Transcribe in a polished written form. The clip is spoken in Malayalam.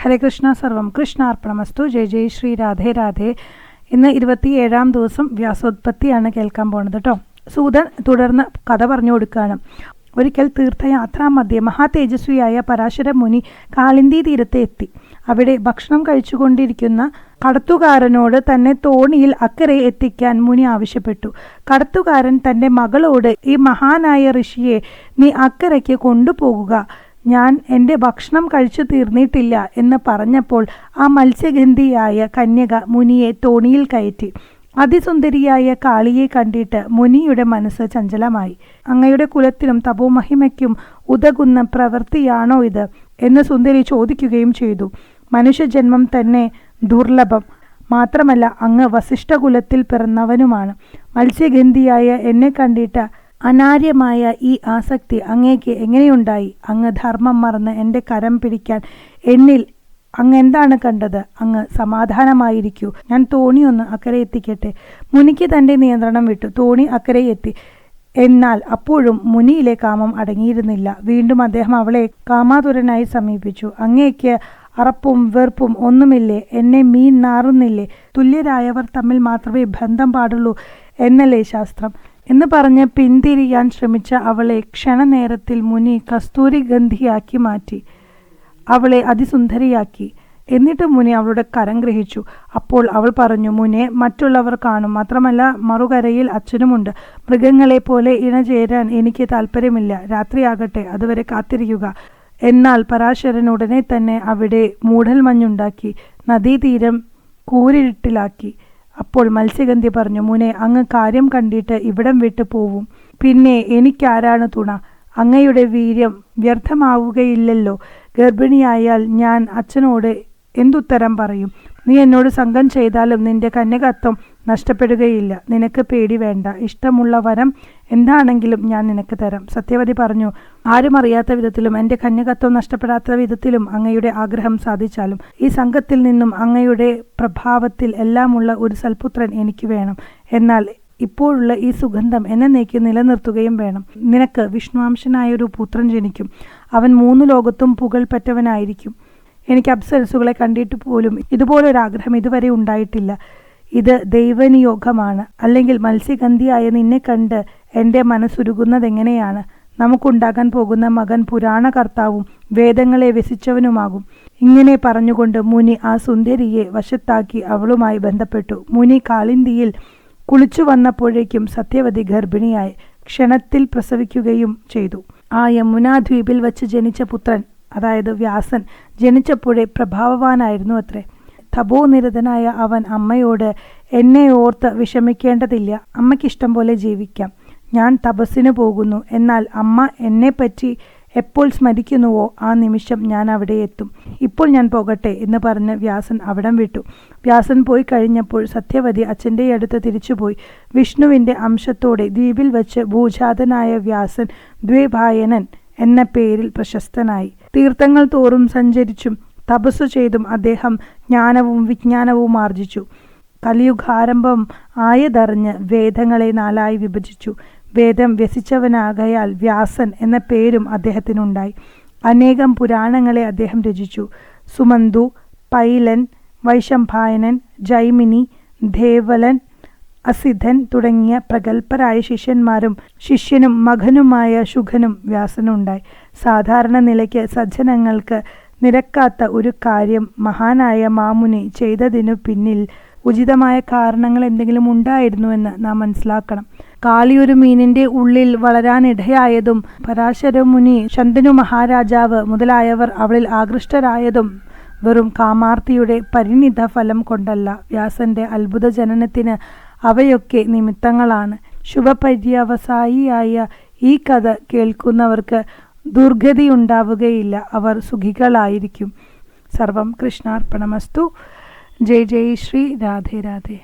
ഹരേ കൃഷ്ണ, സർവം കൃഷ്ണാർപ്പണമസ്തു. ജയ് ജയ് ശ്രീ രാധേ രാധേ. ഇന്ന് 27-ാം ദിവസം വ്യാസോത്പത്തിയാണ് കേൾക്കാൻ പോകുന്നത് കേട്ടോ. സൂതൻ തുടർന്ന് കഥ പറഞ്ഞു കൊടുക്കുകയാണ്. ഒരിക്കൽ തീർത്ഥയാത്രാമധ്യേ മഹാതേജസ്വിയായ പരാശര മുനി കാളിന്തി തീരത്തെ എത്തി. അവിടെ ഭക്ഷണം കഴിച്ചുകൊണ്ടിരിക്കുന്ന കടത്തുകാരനോട് തന്നെ തോണിയിൽ അക്കരെ എത്തിക്കാൻ മുനി ആവശ്യപ്പെട്ടു. കടത്തുകാരൻ തൻ്റെ മകളോട്, ഈ മഹാനായ ഋഷിയെ നീ അക്കരയ്ക്ക് കൊണ്ടുപോകുക, ഞാൻ എൻ്റെ ഭക്ഷണം കഴിച്ചു തീർന്നിട്ടില്ല എന്ന് പറഞ്ഞപ്പോൾ ആ മത്സ്യഗന്ധിയായ കന്യക മുനിയെ തോണിയിൽ കയറ്റി. അതിസുന്ദരിയായ കാളിയെ കണ്ടിട്ട് മുനിയുടെ മനസ്സ് ചഞ്ചലമായി. അങ്ങയുടെ കുലത്തിനും തപോമഹിമയ്ക്കും ഉതകുന്ന പ്രവൃത്തിയാണോ ഇത് എന്ന് സുന്ദരി ചോദിക്കുകയും ചെയ്തു. മനുഷ്യജന്മം തന്നെ ദുർലഭം, മാത്രമല്ല അങ്ങ് വസിഷ്ഠകുലത്തിൽ പിറന്നവനുമാണ്. മത്സ്യഗന്ധിയായ എന്നെ കണ്ടിട്ട് അനാര്യമായ ഈ ആസക്തി അങ്ങേക്ക് എങ്ങനെയുണ്ടായി? അങ്ങ് ധർമ്മം മറന്ന് എൻ്റെ കരം പിടിക്കാൻ എന്നിൽ അങ്ങ് എന്താണ് കണ്ടത്? അങ്ങ് സമാധാനമായിരിക്കൂ, ഞാൻ തോണി ഒന്ന് അക്കരെ എത്തിക്കട്ടെ. മുനിക്ക് തൻ്റെ നിയന്ത്രണം വിട്ടു. തോണി അക്കരെ എത്തി. എന്നാൽ അപ്പോഴും മുനിയിലെ കാമം അടങ്ങിയിരുന്നില്ല. വീണ്ടും അദ്ദേഹം അവളെ കാമാതുരനായി സമീപിച്ചു. അങ്ങേക്ക് അറപ്പും വെറുപ്പും ഒന്നുമില്ലേ? എന്നെ മീൻ നാറുന്നില്ലേ? തുല്യരായവർ തമ്മിൽ മാത്രമേ ബന്ധം പാടുള്ളൂ എന്നല്ലേ ശാസ്ത്രം എന്ന് പറഞ്ഞ് പിന്തിരിയാൻ ശ്രമിച്ച അവളെ ക്ഷണനേരത്തിൽ മുനി കസ്തൂരി ഗന്ധിയാക്കി മാറ്റി. അവളെ അതിസുന്ദരിയാക്കി. എന്നിട്ട് മുനി അവളുടെ കരം ഗ്രഹിച്ചു. അപ്പോൾ അവൾ പറഞ്ഞു, മുനെ, മറ്റുള്ളവർ കാണും, മാത്രമല്ല മറുകരയിൽ അച്ഛനുമുണ്ട്. മൃഗങ്ങളെ പോലെ ഇണചേരാൻ എനിക്ക് താല്പര്യമില്ല. രാത്രിയാകട്ടെ, അതുവരെ കാത്തിരിക്കുക. എന്നാൽ പരാശരൻ ഉടനെ തന്നെ അവിടെ മൂടൽമഞ്ഞുണ്ടാക്കി നദീതീരം കൂരിരുട്ടിലാക്കി. അപ്പോൾ മത്സ്യഗന്ധി പറഞ്ഞു, മുനെ, അങ്ങ് കാര്യം കണ്ടിട്ട് ഇവിടം വിട്ടു പോവും. പിന്നെ എനിക്കാരാണ് തുണ? അങ്ങയുടെ വീര്യം വ്യർത്ഥമാവുകയില്ലല്ലോ. ഗർഭിണിയായാൽ ഞാൻ അച്ഛനോട് എന്തുത്തരം പറയും? നീ എന്നോട് സംഘം ചെയ്താലും നിന്റെ കന്യകത്വം നഷ്ടപ്പെടുകയില്ല. നിനക്ക് പേടി വേണ്ട. ഇഷ്ടമുള്ള വരം എന്താണെങ്കിലും ഞാൻ നിനക്ക് തരാം. സത്യവതി പറഞ്ഞു, ആരും അറിയാത്ത വിധത്തിലും എൻ്റെ കന്യകത്വം നഷ്ടപ്പെടാത്ത വിധത്തിലും അങ്ങയുടെ ആഗ്രഹം സാധിച്ചാലും ഈ സംഘത്തിൽ നിന്നും അങ്ങയുടെ പ്രഭാവത്തിൽ എല്ലാമുള്ള ഒരു സൽപുത്രൻ എനിക്ക് വേണം. എന്നാൽ ഇപ്പോഴുള്ള ഈ സുഗന്ധം എന്നേക്ക് നിലനിർത്തുകയും വേണം. നിനക്ക് വിഷ്ണുവംശനായൊരു പുത്രൻ ജനിക്കും. അവൻ 3 ലോകത്തും പുകൾപെറ്റവനായിരിക്കും. എനിക്ക് അപ്സരസുകളെ കണ്ടിട്ട് പോലും ഇതുപോലൊരാഗ്രഹം ഇതുവരെ ഉണ്ടായിട്ടില്ല. ഇത് ദൈവനിയോഗമാണ്. അല്ലെങ്കിൽ മത്സ്യഗന്ധിയായ നിന്നെ കണ്ട് എൻ്റെ മനസ്സുരുകുന്നതെങ്ങനെയാണ്? നമുക്കുണ്ടാകാൻ പോകുന്ന മകൻ പുരാണകർത്താവും വേദങ്ങളെ വ്യസിച്ചവനുമാകും. ഇങ്ങനെ പറഞ്ഞുകൊണ്ട് മുനി ആ സുന്ദരിയെ വശത്താക്കി അവളുമായി ബന്ധപ്പെട്ടു. മുനി കാളിന്തിയിൽ കുളിച്ചു വന്നപ്പോഴേക്കും സത്യവതി ഗർഭിണിയായി ക്ഷണത്തിൽ പ്രസവിക്കുകയും ചെയ്തു. ആ യമുനാദ്വീപിൽ വച്ച് ജനിച്ച പുത്രൻ, അതായത് വ്യാസൻ, ജനിച്ചപ്പോഴേ പ്രഭാവവാനായിരുന്നു അത്രേ. തപോനിരതനായ അവൻ അമ്മയോട്, എന്നെ ഓർത്ത് വിഷമിക്കേണ്ടതില്ല, അമ്മയ്ക്കിഷ്ടം പോലെ ജീവിക്കാം. ഞാൻ തപസ്സിന് പോകുന്നു. എന്നാൽ അമ്മ എന്നെപ്പറ്റി എപ്പോൾ സ്മരിക്കുന്നുവോ ആ നിമിഷം ഞാൻ അവിടെ എത്തും. ഇപ്പോൾ ഞാൻ പോകട്ടെ എന്ന് പറഞ്ഞ് വ്യാസൻ അവിടം വിട്ടു. വ്യാസൻ പോയി കഴിഞ്ഞപ്പോൾ സത്യവതി അച്ഛൻ്റെ അടുത്ത് തിരിച്ചുപോയി. വിഷ്ണുവിൻ്റെ അംശത്തോടെ ദ്വീപിൽ വച്ച് ഭൂജാതനായ വ്യാസൻ ദ്വൈപായനൻ എന്ന പേരിൽ പ്രശസ്തനായി. തീർത്ഥങ്ങൾ തോറും സഞ്ചരിച്ചും തപസ്സു ചെയ്തും അദ്ദേഹം ജ്ഞാനവും വിജ്ഞാനവും ആർജിച്ചു. കലിയുഗാരംഭം ആയതറിഞ്ഞ് വേദങ്ങളെ 4 വിഭജിച്ചു. വേദം വ്യസിച്ചവനാകയാൽ വ്യാസൻ എന്ന പേരും അദ്ദേഹത്തിനുണ്ടായി. അനേകം പുരാണങ്ങളെ അദ്ദേഹം രചിച്ചു. സുമന്തു, പൈലൻ, വൈശംപായനൻ, ജൈമിനി, ദേവലൻ, അസിധൻ തുടങ്ങിയ പ്രഗത്ഭരായ ശിഷ്യന്മാരും ശിഷ്യനും മകനുമായ ശുഖനും വ്യാസനുണ്ടായി. സാധാരണ നിലയ്ക്ക് സജ്ജനങ്ങൾക്ക് നിരക്കാത്ത ഒരു കാര്യം മഹാനായ മാമുനി ചെയ്തതിനു പിന്നിൽ ഉചിതമായ കാരണങ്ങൾ എന്തെങ്കിലും ഉണ്ടായിരുന്നുവെന്ന് നാം മനസ്സിലാക്കണം. കാളിയൊരു മീനിൻ്റെ ഉള്ളിൽ വളരാനിടയായതും പരാശരമുനി, ശന്തനു മഹാരാജാവ് മുതലായവർ അവളിൽ ആകൃഷ്ടരായതും വെറും കാമാർത്തിയുടെ പരിണിത ഫലം കൊണ്ടല്ല. വ്യാസന്റെ അത്ഭുത ജനനത്തിന് അവയൊക്കെ നിമിത്തങ്ങളാണ്. ശുഭപര്യവസായിയായ ഈ കഥ കേൾക്കുന്നവർക്ക് ദുർഗതിയുണ്ടാവുകയില്ല. അവർ സുഖികളായിരിക്കും. സർവം കൃഷ്ണാർപ്പണമസ്തു. ജയ് ജയ് ശ്രീ രാധേ രാധേ.